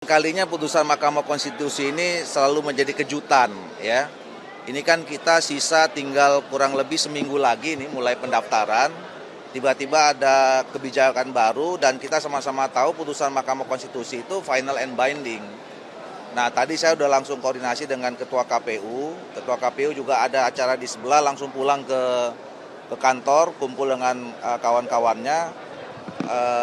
Kalinya putusan Mahkamah Konstitusi ini selalu menjadi kejutan ya. Ini kan kita sisa tinggal kurang lebih seminggu lagi nih mulai pendaftaran. Tiba-tiba ada kebijakan baru dan kita sama-sama tahu putusan Mahkamah Konstitusi itu final and binding. Nah tadi saya udah langsung koordinasi dengan Ketua KPU. Ketua KPU juga ada acara di sebelah, langsung pulang ke kantor, kumpul dengan kawan-kawannya,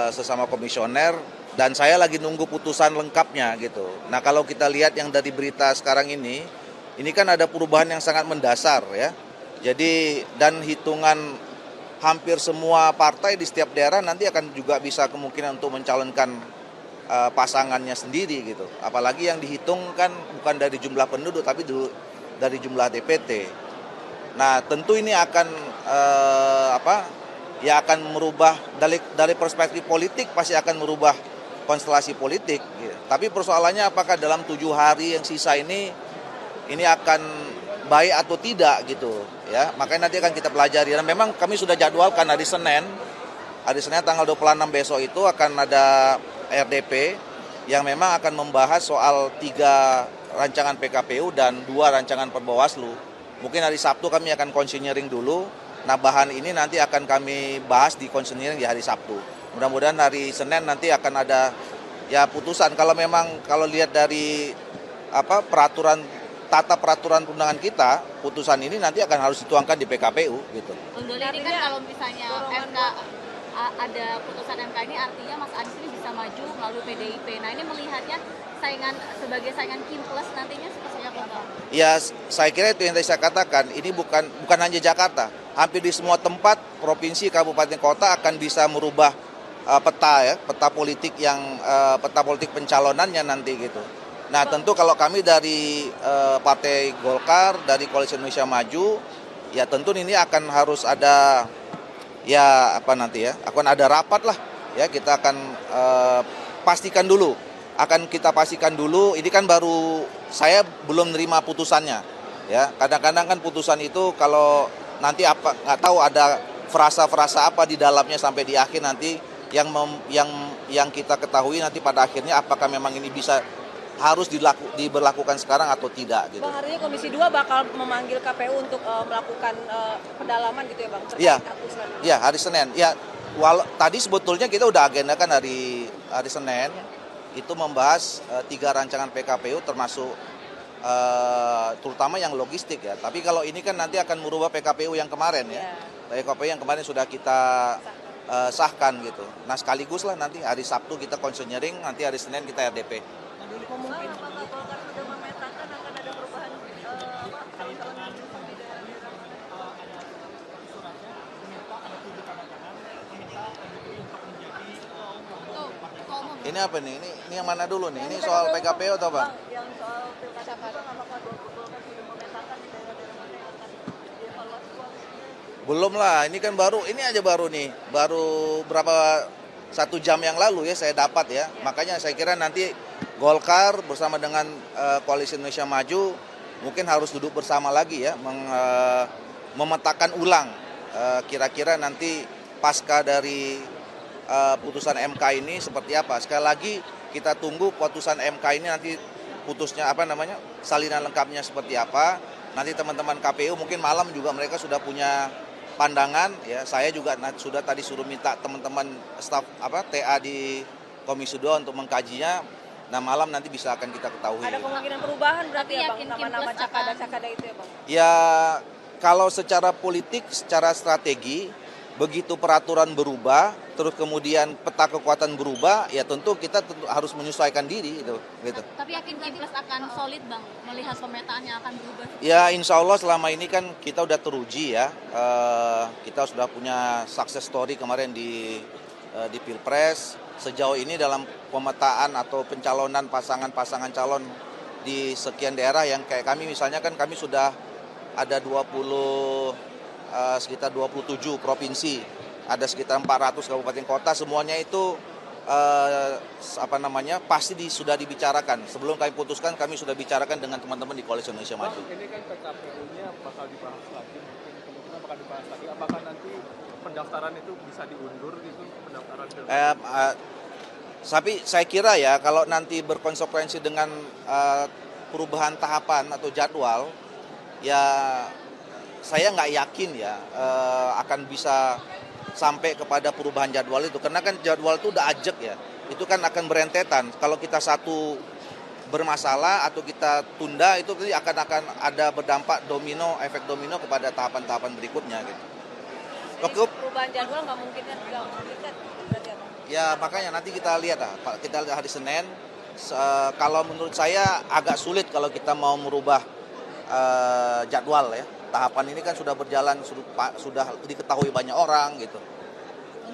sesama komisioner. Dan saya lagi nunggu putusan lengkapnya gitu. Nah kalau kita lihat yang dari berita sekarang ini kan ada perubahan yang sangat mendasar ya. Jadi dan hitungan hampir semua partai di setiap daerah nanti akan juga bisa kemungkinan untuk mencalonkan pasangannya sendiri gitu. Apalagi yang dihitung kan bukan dari jumlah penduduk tapi dari jumlah DPT. Nah tentu ini akan akan merubah dari perspektif politik pasti akan merubah konstelasi politik. Gitu. Tapi persoalannya apakah dalam 7 hari yang sisa ini akan baik atau tidak gitu ya. Makanya nanti akan kita pelajari. Dan memang kami sudah jadwalkan hari Senin tanggal 26 besok itu akan ada RDP yang memang akan membahas soal 3 rancangan PKPU dan 2 rancangan Perbawaslu. Mungkin hari Sabtu kami akan konsinyering dulu. Nah bahan ini nanti akan kami bahas di konsinyering di hari Sabtu. Mudah-mudahan hari Senin nanti akan ada ya putusan. Kalau lihat dari tata peraturan perundangan kita, putusan ini nanti akan harus dituangkan di PKPU gitu. Bang Doli, ini kan kalau misalnya MK ada putusan MK ini artinya Mas Anies ini bisa maju melalui PDIP. Nah ini melihatnya sebagai saingan Kim Plus nantinya seperti apa Bang? Ya saya kira itu yang tadi saya katakan. Ini bukan hanya Jakarta. Hampir di semua tempat, provinsi, kabupaten, kota akan bisa merubah peta politik pencalonannya nanti gitu. Nah tentu kalau kami dari Partai Golkar, dari Koalisi Indonesia Maju, ya tentu ini akan harus ada akan ada rapat lah ya. Kita akan pastikan dulu, ini kan baru saya belum nerima putusannya ya. Kadang-kadang kan putusan itu kalau nanti nggak tahu ada frasa-frasa apa di dalamnya sampai di akhir nanti yang kita ketahui nanti pada akhirnya apakah memang ini harus diberlakukan sekarang atau tidak gitu. Bang, artinya Komisi 2 bakal memanggil KPU untuk melakukan pendalaman gitu ya Bang? Iya, hari Senin. Ya, tadi sebetulnya kita udah agendakan hari Senin itu membahas 3 rancangan PKPU termasuk terutama yang logistik ya. Tapi kalau ini kan nanti akan merubah PKPU yang kemarin ya. PKPU yang kemarin sudah kita sahkan gitu. Nah sekaligus lah nanti hari Sabtu kita konsinyering, nanti hari Senin kita RDP. Mungkin apakah Golkar sudah memetakan akan ada perubahan Ini apa nih? Ini yang mana dulu nih? Ini soal PKPU atau apa? Yang soal pilkada apakah Golkar sudah memetakan di daerah-daerah mana yang akan dievaluasi koalisinya? Belum lah, ini kan baru nih, baru berapa 1 jam yang lalu ya saya dapat ya. Makanya saya kira nanti Golkar bersama dengan Koalisi Indonesia Maju mungkin harus duduk bersama lagi ya, memetakan ulang kira-kira nanti pasca dari putusan MK ini seperti apa. Sekali lagi kita tunggu putusan MK ini nanti putusnya salinan lengkapnya seperti apa. Nanti teman-teman KPU mungkin malam juga mereka sudah punya pandangan ya. Saya juga sudah tadi suruh minta teman-teman staf TA di Komisi 2 untuk mengkajinya. Nah malam nanti bisa akan kita ketahui. Ada kemungkinan perubahan berarti ya Bang, nama-nama cakada itu ya Bang? Ya kalau secara politik, secara strategi, begitu peraturan berubah, terus kemudian peta kekuatan berubah, ya tentu kita harus menyesuaikan diri gitu. Tapi yakin Kim Plus akan solid Bang, melihat pemetaan yang akan berubah? Ya insya Allah selama ini kan kita udah teruji ya, kita sudah punya success story kemarin di Pilpres. Sejauh ini dalam pemetaan atau pencalonan pasangan calon di sekian daerah yang kayak kami misalnya kan kami sudah ada sekitar 27 provinsi, ada sekitar 400 kabupaten kota, semuanya itu pasti sudah dibicarakan. Sebelum kami putuskan kami sudah bicarakan dengan teman-teman di Koalisi Indonesia Maju. Ini kan PKPU-nya bakal dibahas lagi, kemungkinan bakal dibahas lagi. Apakah nanti pendaftaran itu bisa diundur gitu, pendaftaran Tapi saya kira ya kalau nanti berkonsekuensi dengan perubahan tahapan atau jadwal, ya saya nggak yakin ya akan bisa sampai kepada perubahan jadwal itu. Karena kan jadwal itu udah ajek ya, itu kan akan berentetan. Kalau kita satu bermasalah atau kita tunda itu nanti akan ada berdampak domino, efek domino kepada tahapan-tahapan berikutnya gitu. Oke. Perubahan jadwal nggak mungkin kan berarti apa? Ya makanya nanti kita lihat lah, kita lihat hari Senin. Kalau menurut saya agak sulit kalau kita mau merubah jadwal ya. Tahapan ini kan sudah berjalan, sudah diketahui banyak orang gitu.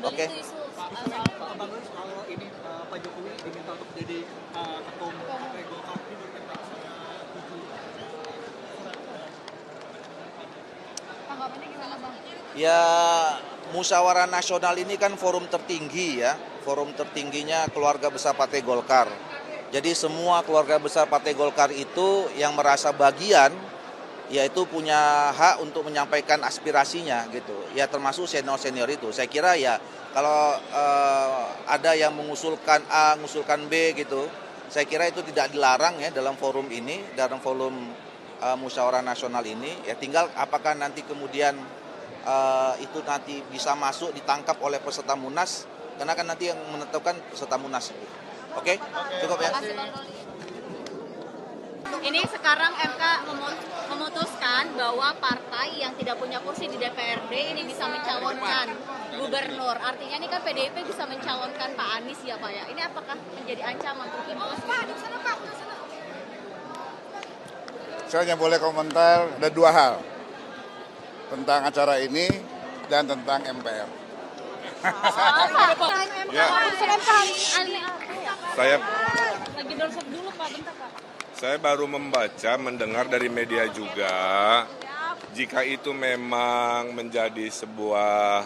Oke. Pak Bagus, kalau ini Pak Jokowi diminta untuk jadi ketua umum Partai Golkar ini berkaitan Tanggapannya gimana Bang? Ya musyawarah nasional ini kan forum tertinggi ya, forum tertingginya keluarga besar Partai Golkar. Jadi semua keluarga besar Partai Golkar itu yang merasa bagian, yaitu punya hak untuk menyampaikan aspirasinya gitu. Ya termasuk senior-senior itu. Saya kira ya kalau ada yang mengusulkan A, mengusulkan B gitu, saya kira itu tidak dilarang ya dalam forum ini, dalam forum musyawarah nasional ini. Ya tinggal apakah nanti kemudian itu nanti bisa masuk ditangkap oleh peserta Munas, karena kan nanti yang menentukan peserta Munas. Oke? Cukup ya. Ini sekarang MK memutuskan bahwa partai yang tidak punya kursi di DPRD ini bisa mencalonkan gubernur. Artinya ini kan PDIP bisa mencalonkan Pak Anies ya Pak ya. Ini apakah menjadi ancaman untuk Kimples? Saya hanya boleh komentar ada dua hal. Tentang acara ini dan tentang MPR. Ya, saya baru membaca, mendengar dari media juga, jika itu memang menjadi sebuah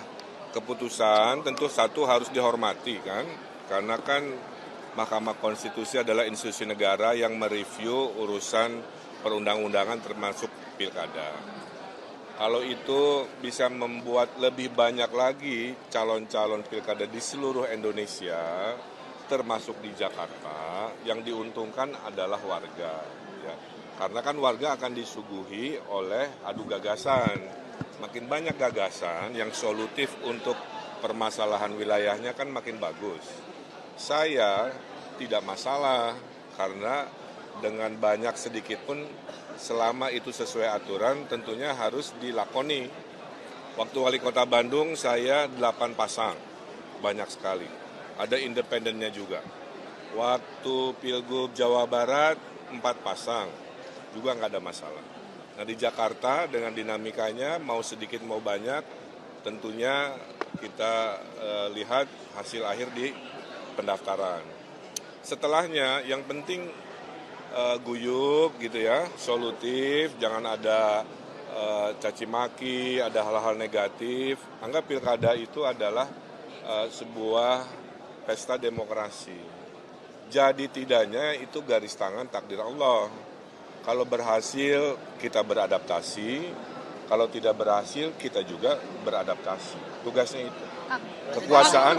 keputusan, tentu satu harus dihormati kan, karena kan Mahkamah Konstitusi adalah institusi negara yang mereview urusan perundang-undangan termasuk pilkada. Kalau itu bisa membuat lebih banyak lagi calon-calon pilkada di seluruh Indonesia, termasuk di Jakarta, yang diuntungkan adalah warga. Ya. Karena kan warga akan disuguhi oleh adu gagasan. Makin banyak gagasan yang solutif untuk permasalahan wilayahnya kan makin bagus. Saya tidak masalah, karena dengan banyak sedikit pun selama itu sesuai aturan tentunya harus dilakoni. Waktu wali kota Bandung saya 8 pasang, banyak sekali. Ada independennya juga. Waktu Pilgub Jawa Barat 4 pasang, juga nggak ada masalah. Nah di Jakarta dengan dinamikanya mau sedikit mau banyak, tentunya kita lihat hasil akhir di pendaftaran. Setelahnya yang penting guyup gitu ya, solutif, jangan ada caci maki, ada hal-hal negatif. Anggap pilkada itu adalah sebuah pesta demokrasi. Jadi tidaknya itu garis tangan takdir Allah. Kalau berhasil kita beradaptasi, kalau tidak berhasil kita juga beradaptasi. Tugasnya itu. Kekuasaan.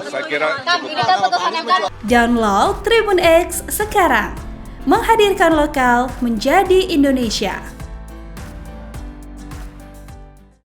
Saya kira cukup. Download Tribun X sekarang, menghadirkan lokal menjadi Indonesia.